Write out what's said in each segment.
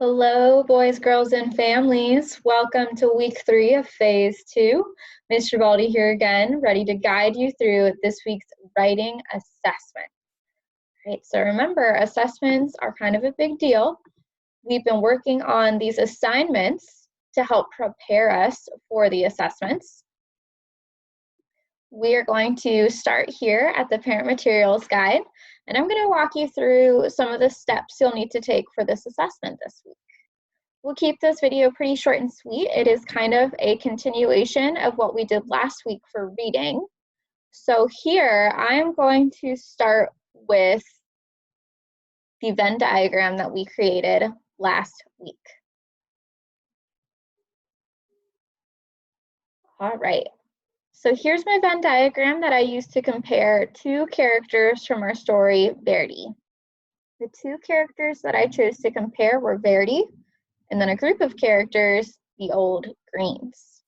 Hello, boys, girls, and families. Welcome to week 3 of phase 2. Ms. Gibaldi here again, ready to guide you through this week's writing assessment. All right, so remember, assessments are kind of a big deal. We've been working on these assignments to help prepare us for the assessments. We are going to start here at the Parent Materials Guide, and I'm going to walk you through some of the steps you'll need to take for this assessment this week. We'll keep this video pretty short and sweet. It is kind of a continuation of what we did last week for reading. So here, I'm going to start with the Venn diagram that we created last week. All right. So here's my Venn diagram that I used to compare two characters from our story, Verdi. The two characters that I chose to compare were Verdi, and then a group of characters, the Old Greens.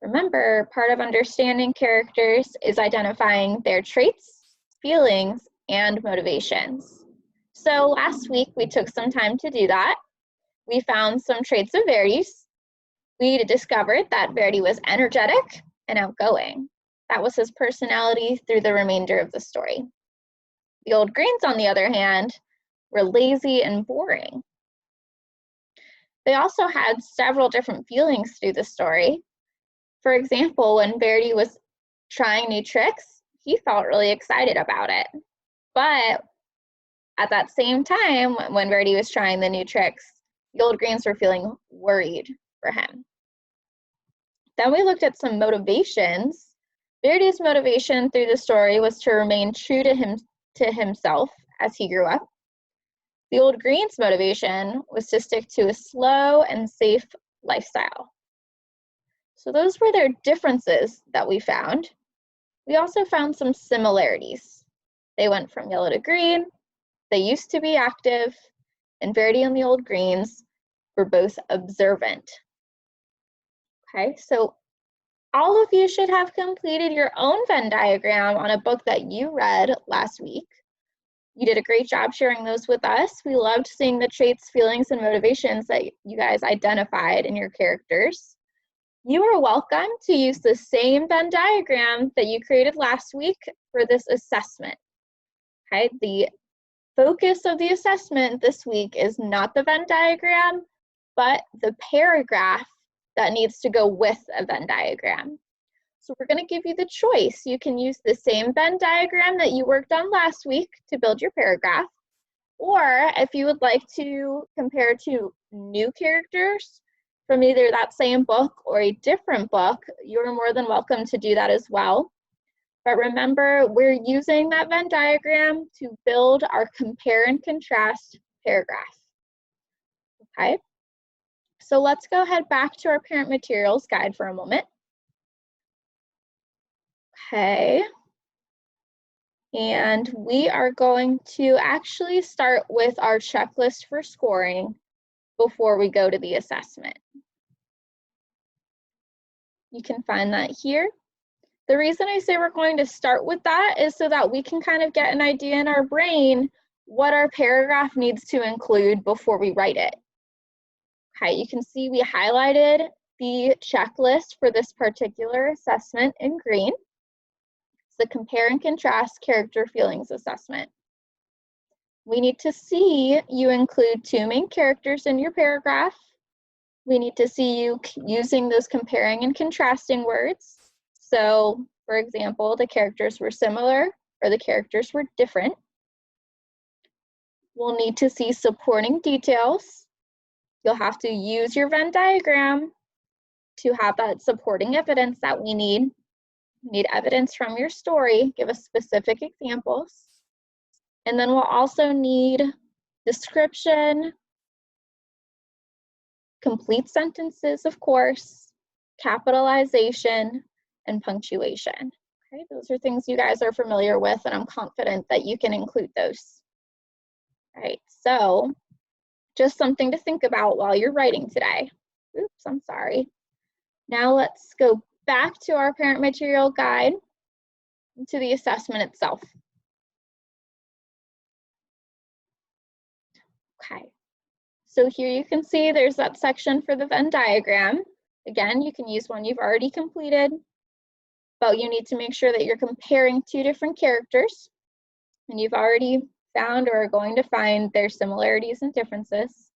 Remember, part of understanding characters is identifying their traits, feelings, and motivations. So last week, we took some time to do that. We found some traits of Verdi's. We discovered that Verdi was energetic and outgoing. That was his personality through the remainder of the story. The Old Greens, on the other hand, were lazy and boring. They also had several different feelings through the story. For example, when Verdi was trying new tricks, he felt really excited about it. But at that same time, when Verdi was trying the new tricks, the Old Greens were feeling worried for him. Then we looked at some motivations. Verdi's motivation through the story was to remain true to himself as he grew up. The Old Greens' motivation was to stick to a slow and safe lifestyle. So those were their differences that we found. We also found some similarities. They went from yellow to green, they used to be active, and Verdi and the Old Greens were both observant. Okay, so all of you should have completed your own Venn diagram on a book that you read last week. You did a great job sharing those with us. We loved seeing the traits, feelings, and motivations that you guys identified in your characters. You are welcome to use the same Venn diagram that you created last week for this assessment. Okay, the focus of the assessment this week is not the Venn diagram, but the paragraph that needs to go with a Venn diagram. So we're going to give you the choice. You can use the same Venn diagram that you worked on last week to build your paragraph, or if you would like to compare two new characters from either that same book or a different book, you're more than welcome to do that as well. But remember, we're using that Venn diagram to build our compare and contrast paragraph. Okay? So let's go ahead back to our parent materials guide for a moment. Okay. And we are going to actually start with our checklist for scoring before we go to the assessment. You can find that here. The reason I say we're going to start with that is so that we can kind of get an idea in our brain what our paragraph needs to include before we write it. Okay, you can see we highlighted the checklist for this particular assessment in green. It's the compare and contrast character feelings assessment. We need to see you include two main characters in your paragraph. We need to see you using those comparing and contrasting words. So, for example, the characters were similar or the characters were different. We'll need to see supporting details. You'll have to use your Venn diagram to have that supporting evidence that we need. We need evidence from your story. Give us specific examples. And then we'll also need description, complete sentences, of course, capitalization, and punctuation. Okay, those are things you guys are familiar with, and I'm confident that you can include those. All right, so just something to think about while you're writing today. Oops, I'm sorry. Now let's go back to our parent material guide to the assessment itself. Okay, So here you can see there's that section for the Venn diagram. Again, you can use one you've already completed, but you need to make sure that you're comparing two different characters, and you've already found or are going to find their similarities and differences.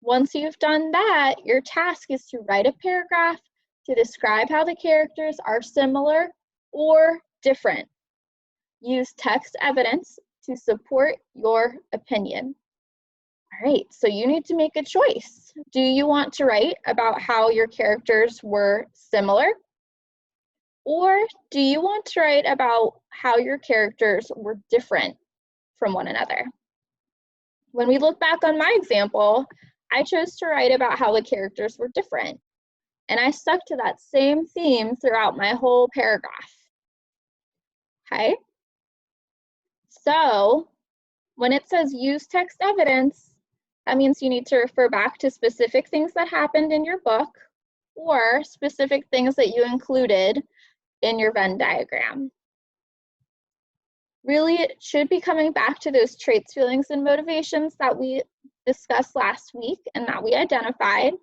Once you've done that, your task is to write a paragraph to describe how the characters are similar or different. Use text evidence to support your opinion. All right, so you need to make a choice. Do you want to write about how your characters were similar? Or do you want to write about how your characters were different from one another? When we look back on my example, I chose to write about how the characters were different, and I stuck to that same theme throughout my whole paragraph. Okay? So when it says use text evidence, that means you need to refer back to specific things that happened in your book or specific things that you included in your Venn diagram. Really, it should be coming back to those traits, feelings, and motivations that we discussed last week and that we identified.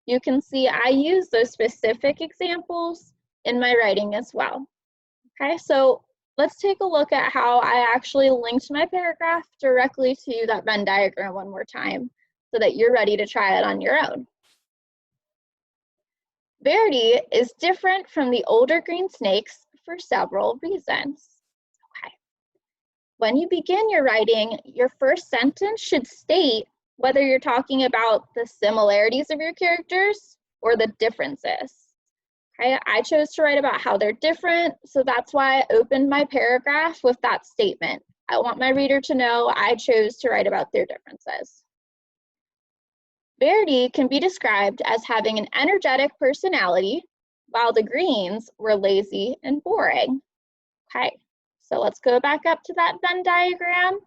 You can see I use those specific examples in my writing as well. Okay, so let's take a look at how I actually linked my paragraph directly to that Venn diagram one more time so that you're ready to try it on your own. Verdi is different from the older green snakes for several reasons. Okay. When you begin your writing, your first sentence should state whether you're talking about the similarities of your characters or the differences. Okay, I chose to write about how they're different, so that's why I opened my paragraph with that statement. I want my reader to know I chose to write about their differences. Verdi can be described as having an energetic personality, while the greens were lazy and boring. Okay, so let's go back up to that Venn diagram.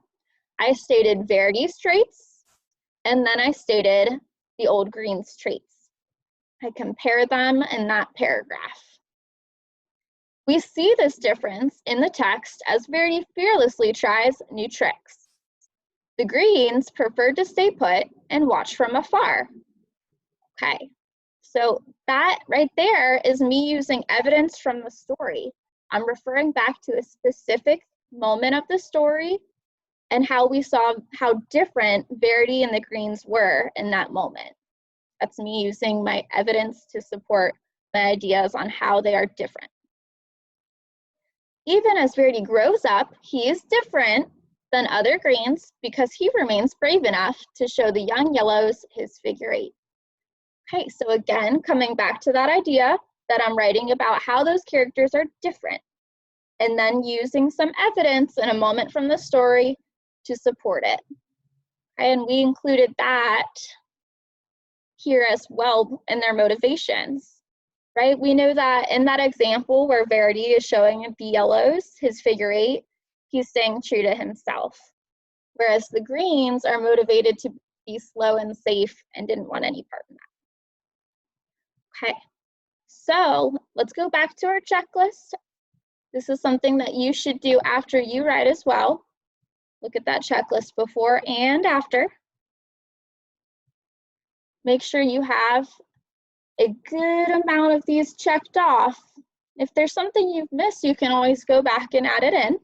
I stated Verdi's traits, and then I stated the old green's traits. I compare them in that paragraph. We see this difference in the text as Verdi fearlessly tries new tricks. The greens preferred to stay put and watch from afar. Okay, so that right there is me using evidence from the story. I'm referring back to a specific moment of the story and how we saw how different Verdi and the greens were in that moment. That's me using my evidence to support my ideas on how they are different. Even as Verdi grows up, he is different than other greens because he remains brave enough to show the young yellows his figure eight. Okay, so again, coming back to that idea that I'm writing about how those characters are different, and then using some evidence in a moment from the story to support it. Okay, and we included that here as well in their motivations, right? We know that in that example where Verdi is showing the yellows his figure eight, he's staying true to himself, whereas the greens are motivated to be slow and safe and didn't want any part in that. Okay, so let's go back to our checklist. This is something that you should do after you write as well. Look at that checklist before and after. Make sure you have a good amount of these checked off. If there's something you've missed, you can always go back and add it in.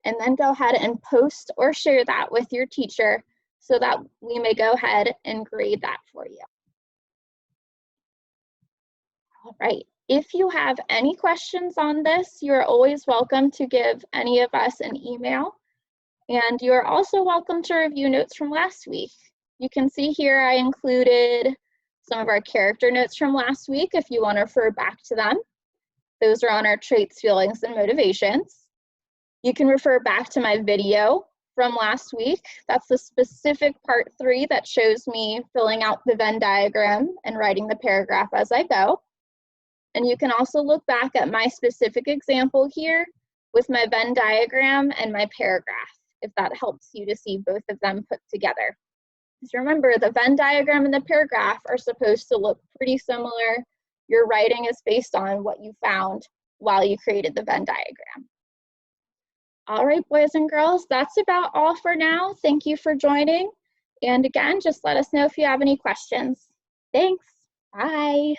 And then go ahead and post or share that with your teacher so that we may go ahead and grade that for you. All right, if you have any questions on this, you're always welcome to give any of us an email. And you're also welcome to review notes from last week. You can see here I included some of our character notes from last week if you want to refer back to them. Those are on our traits, feelings, and motivations. You can refer back to my video from last week. That's the specific part 3 that shows me filling out the Venn diagram and writing the paragraph as I go. And you can also look back at my specific example here with my Venn diagram and my paragraph, if that helps you to see both of them put together. Just remember, the Venn diagram and the paragraph are supposed to look pretty similar. Your writing is based on what you found while you created the Venn diagram. All right, boys and girls, that's about all for now. Thank you for joining. And again, just let us know if you have any questions. Thanks. Bye.